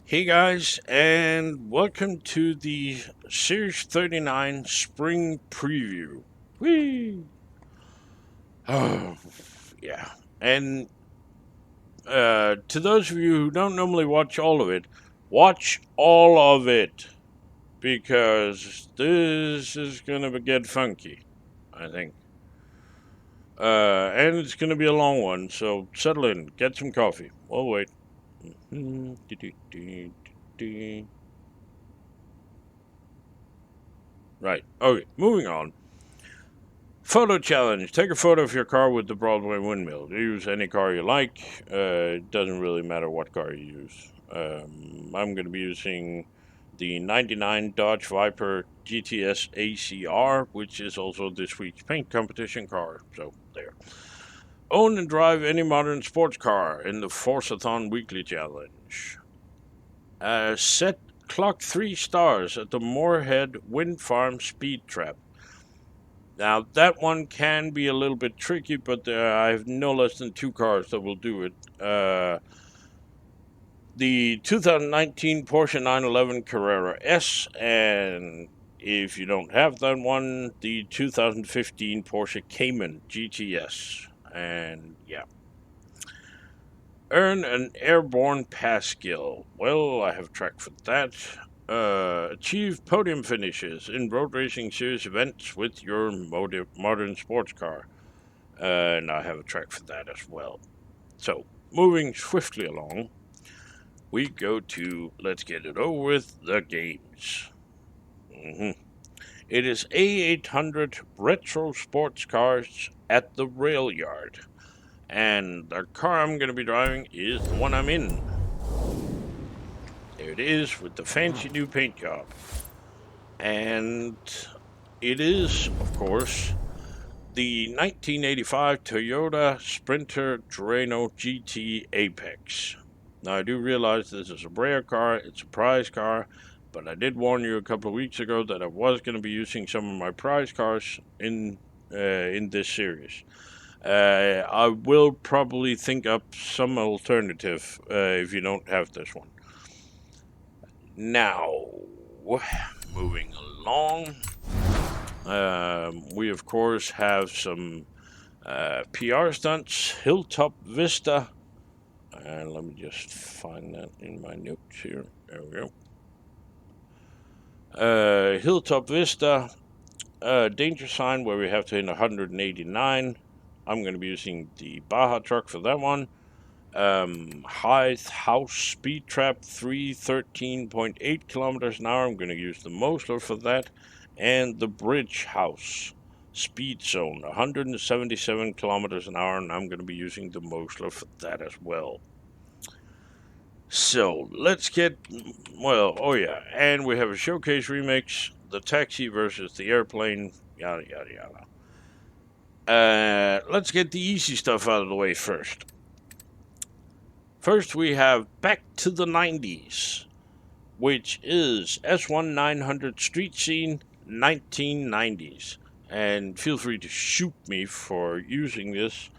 Hey guys, and welcome to the Series 39 Spring Preview. Whee! Oh, yeah. And to those of you who don't normally watch all of it, watch all of it because this is going to get funky, I think. And it's going to be a long one, so settle in, get some coffee. We'll wait. Right, okay, moving on. Photo challenge. Take a photo of your car with the Broadway windmill. Use any car you like. It doesn't really matter what car you use. I'm going to be using the 99 Dodge Viper GTS ACR, which is also this week's paint competition car. So, there. Own and drive any modern sports car in the Forzathon Weekly Challenge. Set clock 3 stars at the Moorhead Wind Farm Speed Trap. Now, that one can be a little bit tricky, but I have no less than 2 cars that will do it. The 2019 Porsche 911 Carrera S, and if you don't have that one, the 2015 Porsche Cayman GTS. And yeah. Earn an airborne pass skill. Well, I have a track for that. Achieve podium finishes in road racing series events with your modern sports car. And I have a track for that as well. So, moving swiftly along, we go to, let's get it over with, the games. It is A800 retro sports cars at the rail yard. And the car I'm going to be driving is the one I'm in. There it is with the fancy new paint job. And it is, of course, the 1985 Toyota Sprinter Drano GT Apex. Now, I do realize this is a rare car, it's a prize car, but I did warn you a couple of weeks ago that I was going to be using some of my prize cars in this series. I will probably think up some alternative if you don't have this one. Now, moving along, we of course have some PR stunts, Hilltop Vista, and let me just find that in my notes here. There we go. Hilltop Vista, danger sign where we have to hit 189. I'm going to be using the Baja truck for that one. Hythe House Speed Trap 313.8 kilometers an hour. I'm going to use the Mosler for that. And the Bridge House Speed Zone 177 kilometers an hour. And I'm going to be using the Mosler for that as well. So let's get, well, oh yeah. And we have a showcase remix. The taxi versus the airplane. Yada, yada, yada. Let's get the easy stuff out of the way first. First, we have Back to the 90s, which is S1 900 Street Scene 1990s. And feel free to shoot me for using this.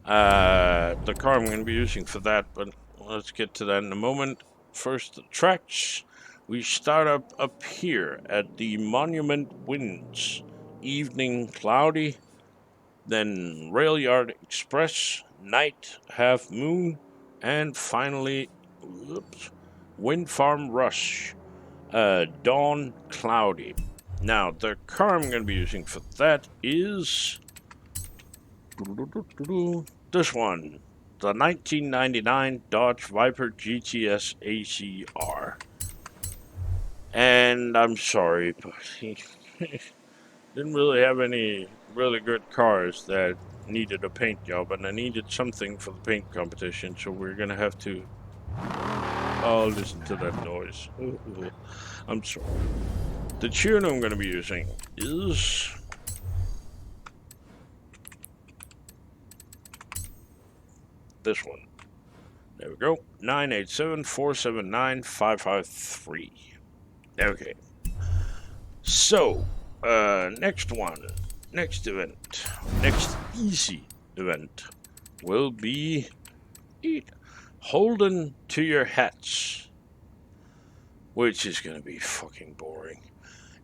The car I'm going to be using for that, but let's get to that in a moment. First, the tracks. We start up here at the Monument Winds. Evening cloudy. Then Rail Yard Express, Night, Half Moon. And finally, Wind Farm Rush, Dawn Cloudy. Now, the car I'm going to be using for that is this one, the 1999 Dodge Viper GTS ACR. And I'm sorry, but he didn't really have any really good cars that needed a paint job, and I needed something for the paint competition, so we're gonna have to... Oh, listen to that noise. I'm sorry. The tune I'm gonna be using is... this one. There we go. 987-479-553. Okay. So, next one. Next event, next easy event will be Holden to your hats. which is going to be fucking boring.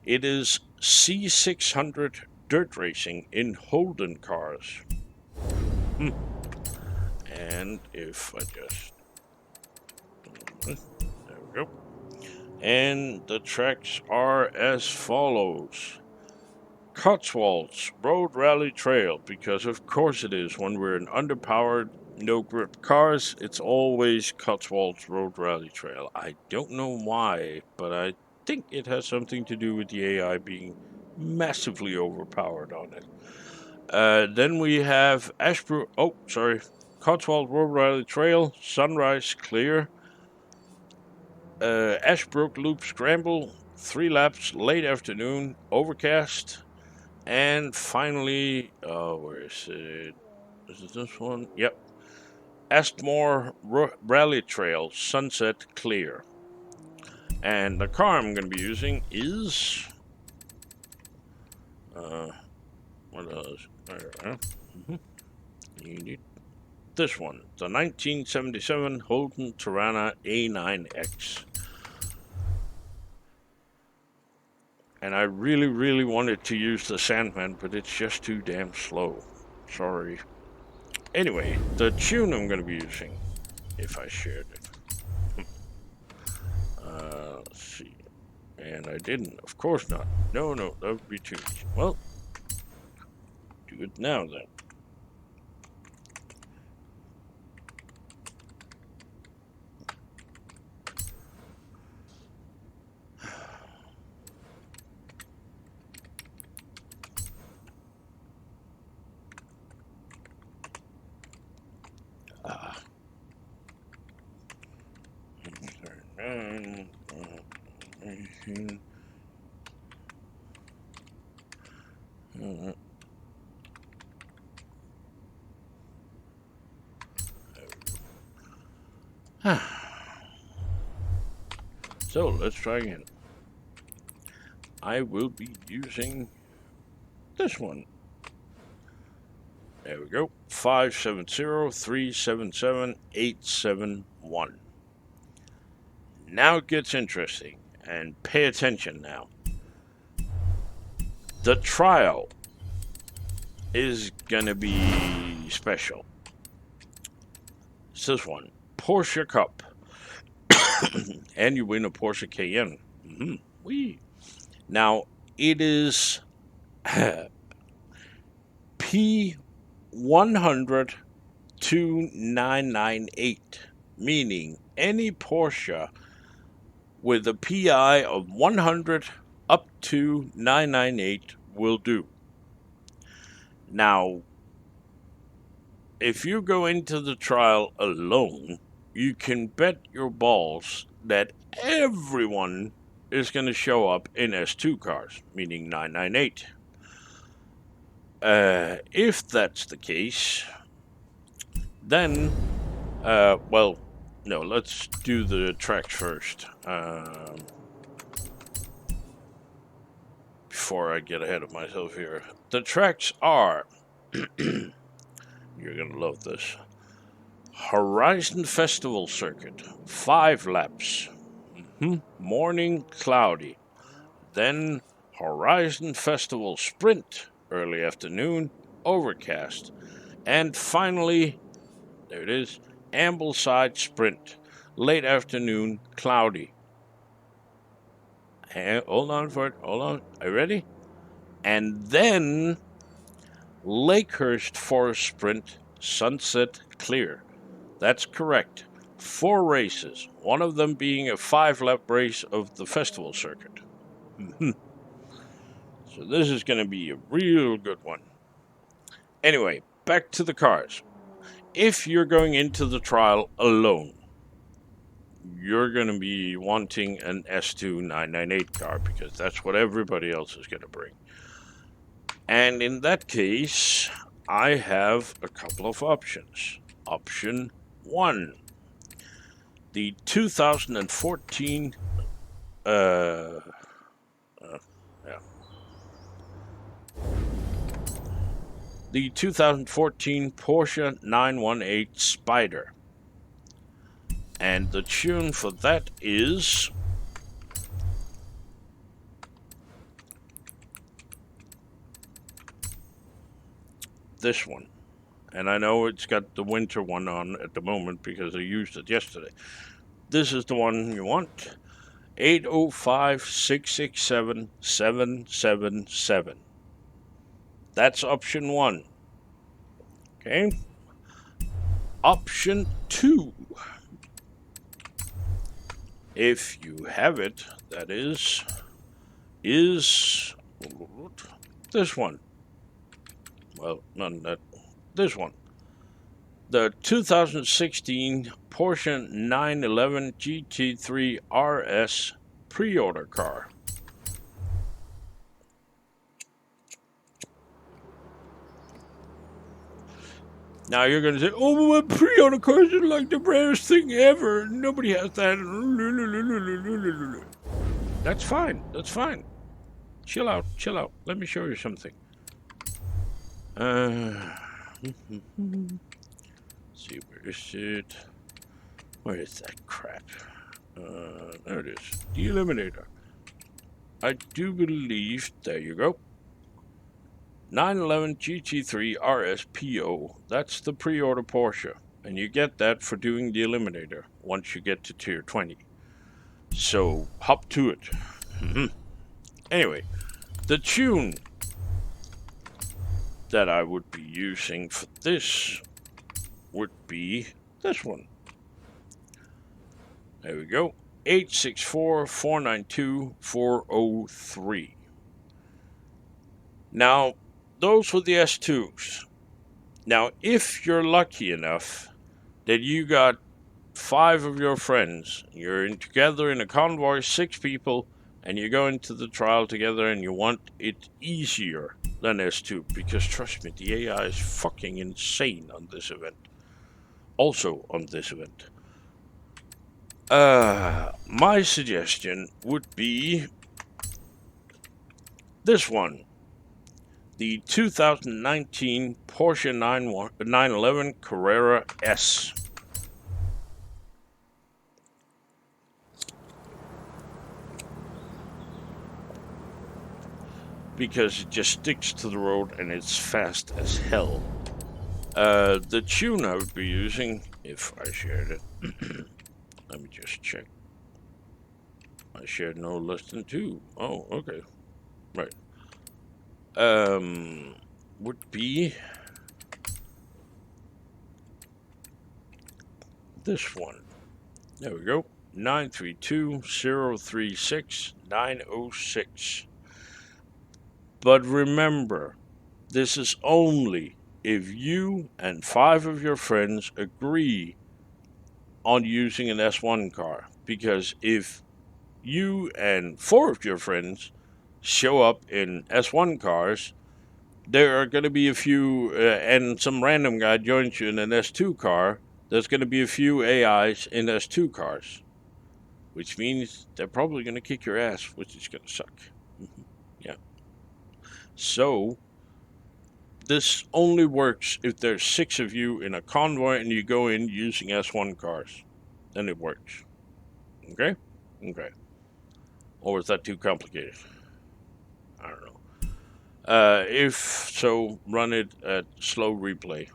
It is C600 dirt racing in Holden cars. And if I just... There we go. And the tracks are as follows. Cotswolds Road Rally Trail, because of course it is. When we're in underpowered, no-grip cars, it's always Cotswolds Road Rally Trail. I don't know why, but I think it has something to do with the AI being massively overpowered on it. Then we have Cotswold Road Rally Trail, Sunrise Clear, Ashbrook Loop Scramble, 3 laps, late afternoon, Overcast, and finally, where is it? Is it this one? Yep. Astmore Rally Trail, Sunset Clear. And the car I'm going to be using is... what else? This one, the 1977 Holden Tirana A9X. And I really, really wanted to use the Sandman, but it's just too damn slow. Sorry. Anyway, the tune I'm going to be using, if I shared it. Let's see. And I didn't. Of course not. No, that would be too easy. Well, do it now then. So let's try again. I will be using this one. There we go. 570-377-871. Now it gets interesting, and pay attention now. The trial is gonna be special. It's this one, Porsche Cup. And you win a Porsche Cayenne. Wee. Now, it is P100-998, meaning any Porsche with a PI of 100 up to 998 will do. Now, if you go into the trial alone, you can bet your balls that everyone is going to show up in S2 cars, meaning 998. If that's the case, then, well, no, let's do the tracks first. Before I get ahead of myself here. The tracks are, you're going to love this, Horizon Festival Circuit, 5 laps. Morning cloudy. Then Horizon Festival Sprint, early afternoon, overcast. And finally, there it is, Ambleside Sprint, late afternoon, cloudy. And hold on for it, hold on. Are you ready? And then Lakehurst Forest Sprint, sunset clear. That's correct. 4 races, one of them being a 5-lap race of the festival circuit. So this is going to be a real good one. Anyway, back to the cars. If you're going into the trial alone, you're going to be wanting an S2 998 car because that's what everybody else is going to bring. And in that case, I have a couple of options. Option 1. The 2014 the 2014 Porsche 918 Spyder. And the tune for that is this one. And I know it's got the winter one on at the moment because I used it yesterday. This is the one you want. 805-667-777. That's option 1. Okay. Option 2. If you have it, that is this one. Well, none that. This one. The 2016 Porsche 911 GT3 RS pre-order car. Now you're going to say, oh, well, pre-order cars are like the rarest thing ever. Nobody has that. That's fine. That's fine. Chill out. Chill out. Let me show you something. See, where is it? Where is that crap? There it is. The Eliminator. I do believe, there you go. 911 GT3 RSPO. That's the pre-order Porsche. And you get that for doing the Eliminator once you get to tier 20. So, hop to it. Anyway, the tune that I would be using for this would be this one. There we go. 864-492-403. Now, those were the S2s. Now, if you're lucky enough that you got 5 of your friends, you're together in a convoy, 6 people, and you go into the trial together and you want it easier than S2, because trust me, the AI is fucking insane on this event. Also on this event. My suggestion would be this one. The 2019 Porsche 911 Carrera S. Because it just sticks to the road and it's fast as hell. The tune I would be using, if I shared it, let me just check. I shared no less than 2. Oh, okay. Right. Would be this one. There we go. 932-036-906. But remember, this is only if you and 5 of your friends agree on using an S1 car. Because if you and 4 of your friends show up in S1 cars, there are going to be a few, and some random guy joins you in an S2 car, there's going to be a few AIs in S2 cars. Which means they're probably going to kick your ass, which is going to suck. Yeah. So, this only works if there's 6 of you in a convoy and you go in using S1 cars. Then it works. Okay? Okay. Or is that too complicated? I don't know. If so, run it at slow replay.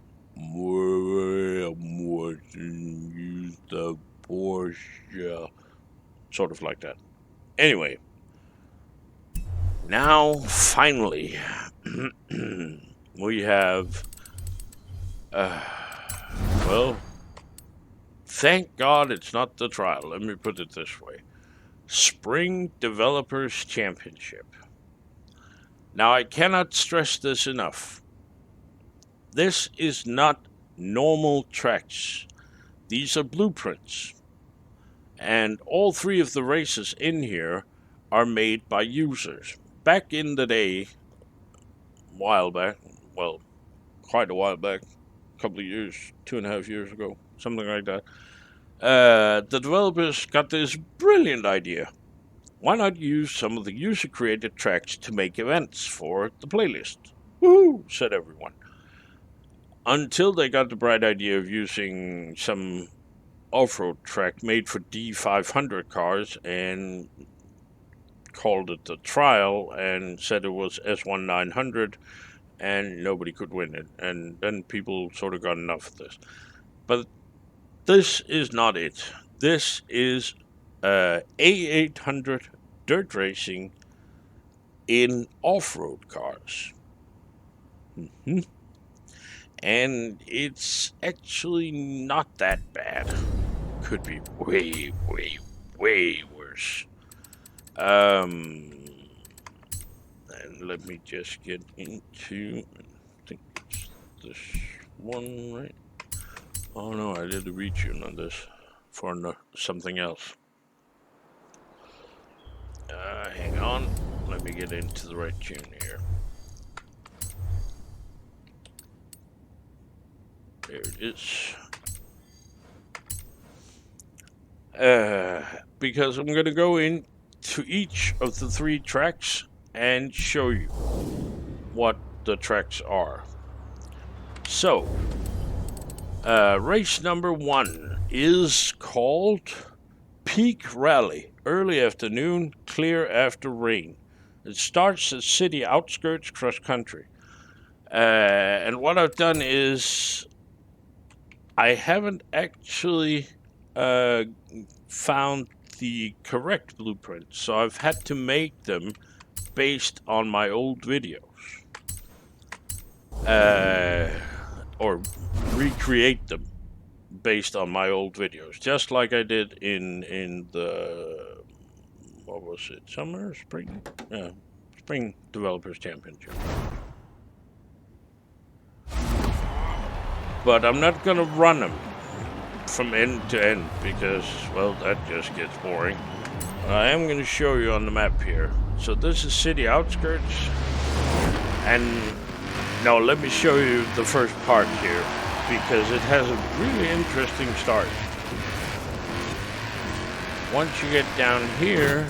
Use the Porsche. Sort of like that. Anyway. Now, finally, we have, well, thank God it's not the trial. Let me put it this way. Spring Developers Championship. Now, I cannot stress this enough. This is not normal tracks. These are blueprints. And all 3 of the races in here are made by users. Back in the day, a while back, well, quite a while back, a couple of years, 2.5 years ago, something like that, the developers got this brilliant idea. Why not use some of the user-created tracks to make events for the playlist? Woohoo, said everyone. Until they got the bright idea of using some off-road track made for D500 cars and called it the trial and said it was S1 900 and nobody could win it. And then people sort of got enough of this. But this is not it. This is A800 dirt racing in off-road cars. Mm-hmm. And it's actually not that bad. Could be way, way, way worse. And let me just get into, I think it's this one, right? Oh no, I did a retune on this for something else. Hang on, let me get into the right tune here. There it is. Because I'm going to go into each of the 3 tracks and show you what the tracks are. So, race number 1 is called Peak Rally. Early afternoon, clear after rain. It starts at city outskirts cross country. And what I've done is I haven't actually found the correct blueprint, so I've had to make them based on my old videos, or recreate them based on my old videos, just like I did in the, what was it, summer, spring? Yeah, Spring Developers Championship. But I'm not gonna run them from end to end because, well, that just gets boring. I am going to show you on the map here. So this is city outskirts, and now let me show you the first part here because it has a really interesting start. Once you get down here,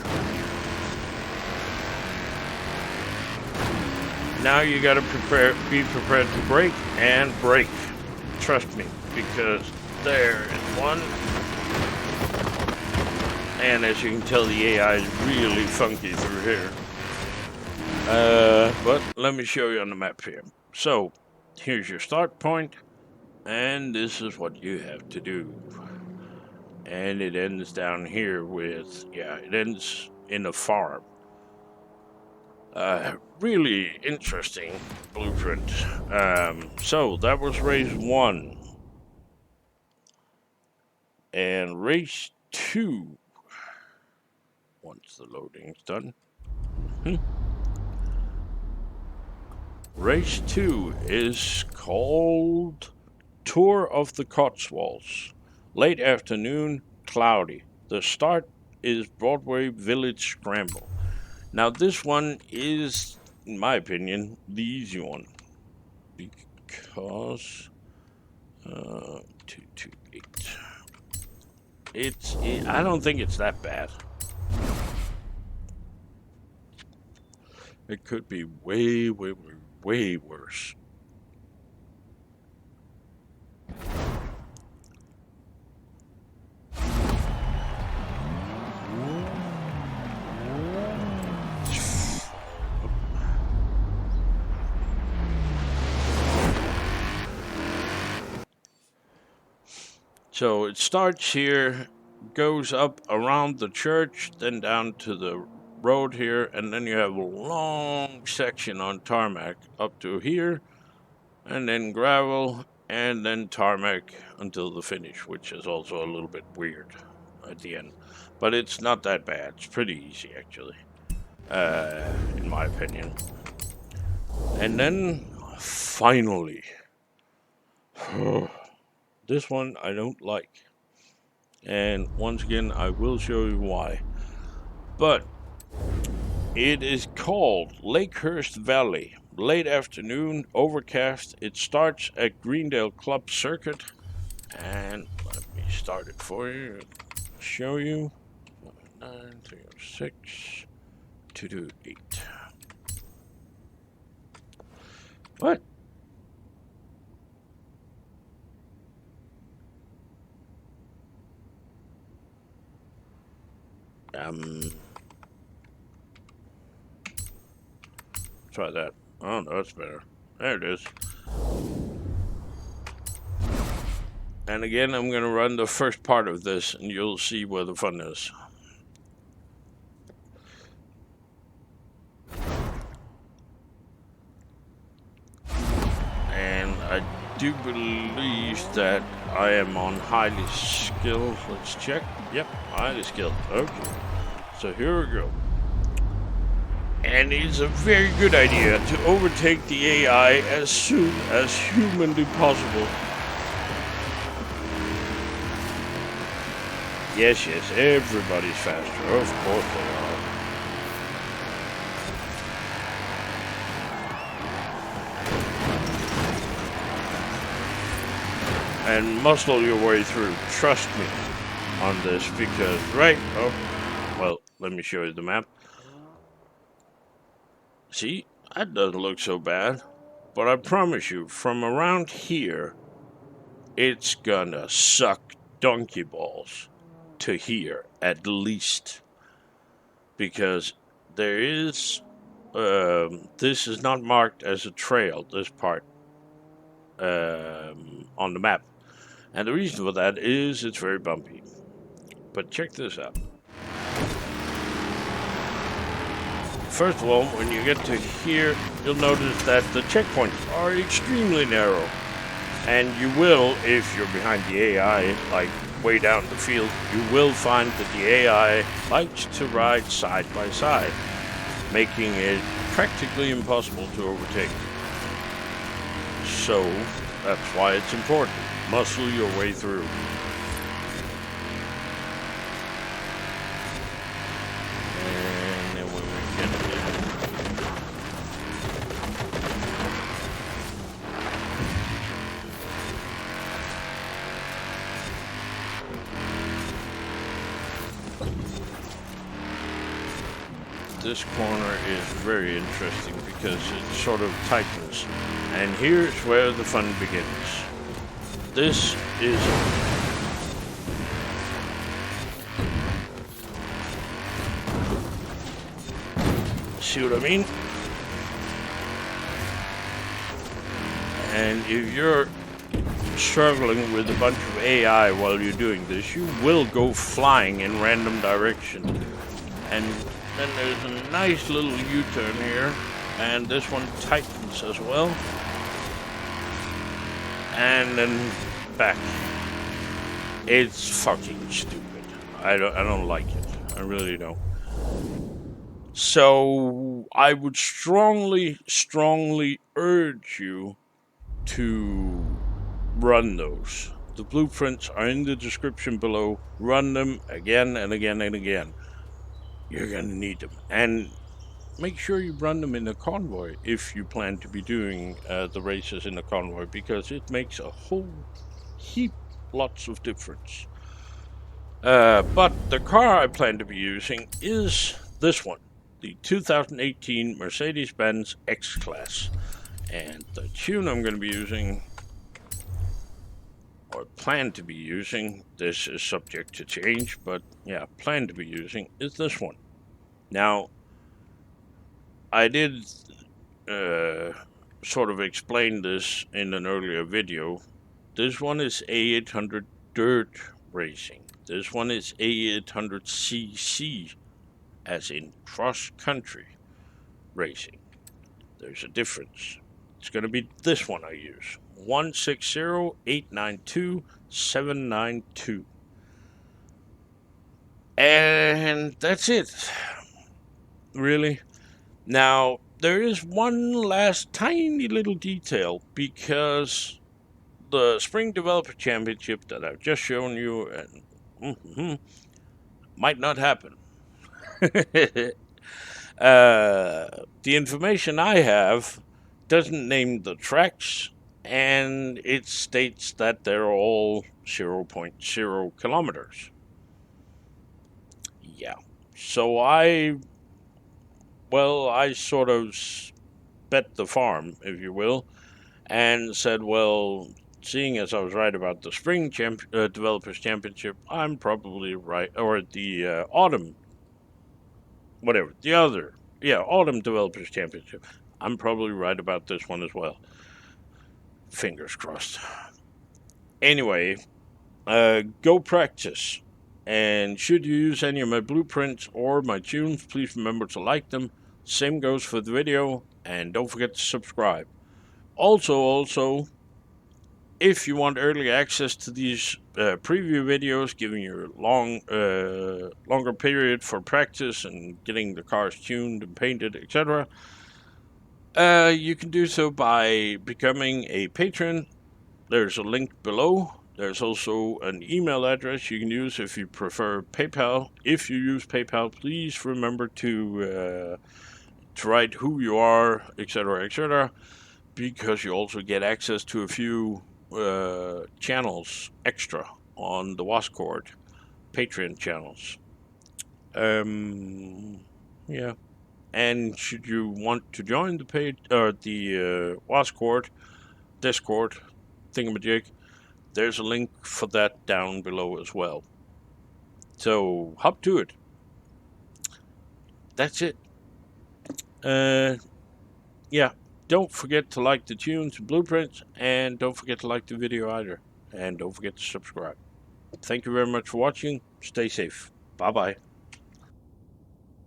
now you got to be prepared to brake and brake. Trust me, because there is one. And as you can tell, the AI is really funky through here. But let me show you on the map here. So, here's your start point, and this is what you have to do. And it ends down here with, it ends in a farm. Really interesting blueprint. So, that was race 1. And race 2, once the loading's done. Race 2 is called Tour of the Cotswolds. Late afternoon, cloudy. The start is Broadway Village Scramble. Now this one is, in my opinion, the easy one. Because 228. I don't think it's that bad. It could be way, way, way worse. So it starts here, goes up around the church, then down to the road here, and then you have a long section on tarmac up to here, and then gravel, and then tarmac until the finish, which is also a little bit weird at the end. But it's not that bad. It's pretty easy, actually, in my opinion. And then, finally, this one I don't like. And once again, I will show you why. But it is called Lakehurst Valley. Late afternoon, overcast. It starts at Greendale Club Circuit. And let me start it for you. Show you. 9306 228. What? Try that. Oh, no, that's better. There it is. And again, I'm going to run the first part of this, and you'll see where the fun is. And I do believe that I am on highly skilled. Let's check. Yep, highly skilled. Okay. So here we go. And it's a very good idea to overtake the AI as soon as humanly possible. Yes, everybody's faster. Of course they are. And muscle your way through. Trust me on this, because well, let me show you the map. See, that doesn't look so bad. But I promise you, from around here, it's gonna suck donkey balls to here, at least. Because there is, this is not marked as a trail, this part, on the map. And the reason for that is it's very bumpy. But check this out. First of all, when you get to here, you'll notice that the checkpoints are extremely narrow. And you will, if you're behind the AI, like way down the field, you will find that the AI likes to ride side by side, making it practically impossible to overtake. So, that's why it's important. Muscle your way through. And then when we get there, this corner is very interesting because it sort of tightens. And here's where the fun begins. This is... See what I mean? And if you're struggling with a bunch of AI while you're doing this, you will go flying in random direction. And then there's a nice little U-turn here, and this one tightens as well. And then back. It's fucking stupid. I don't like it. I really don't. So I would strongly urge you to run those. The blueprints are in the description below. Run them again and again and again. You're gonna need them. And make sure you run them in a convoy if you plan to be doing the races in a convoy, because it makes a whole heap lots of difference. But the car I plan to be using is this one, the 2018 Mercedes-Benz X-Class. And the tune I'm going to be using, or plan to be using, this is subject to change, but yeah, plan to be using, is this one. Now, I did sort of explain this in an earlier video. This one is A800 Dirt Racing. This one is A800cc, as in cross-country racing. There's a difference. It's going to be this one I use. 160-892-792. And that's it. Really. Now, there is one last tiny little detail, because the Spring Developer Championship that I've just shown you might not happen. The information I have doesn't name the tracks, and it states that they're all 0.0 kilometers. Yeah. So I sort of bet the farm, if you will, and said, well, seeing as I was right about the Spring Developers Championship, I'm probably right, or the Autumn, whatever, the other, Autumn Developers Championship, I'm probably right about this one as well. Fingers crossed. Anyway, go practice. And should you use any of my blueprints or my tunes, please remember to like them. Same goes for the video, and don't forget to subscribe. Also, if you want early access to these preview videos, giving you longer period for practice and getting the cars tuned and painted, etc., you can do so by becoming a patron. There's a link below. There's also an email address you can use if you prefer PayPal. If you use PayPal, please remember to write who you are, etc., because you also get access to a few channels extra on the Waznewz Patreon channels. Yeah. And should you want to join the Waznewz Discord thingamajig, there's a link for that down below as well. So hop to it. That's it. Yeah. Don't forget to like the tunes and blueprints, and don't forget to like the video either. And don't forget to subscribe. Thank you very much for watching. Stay safe. Bye-bye.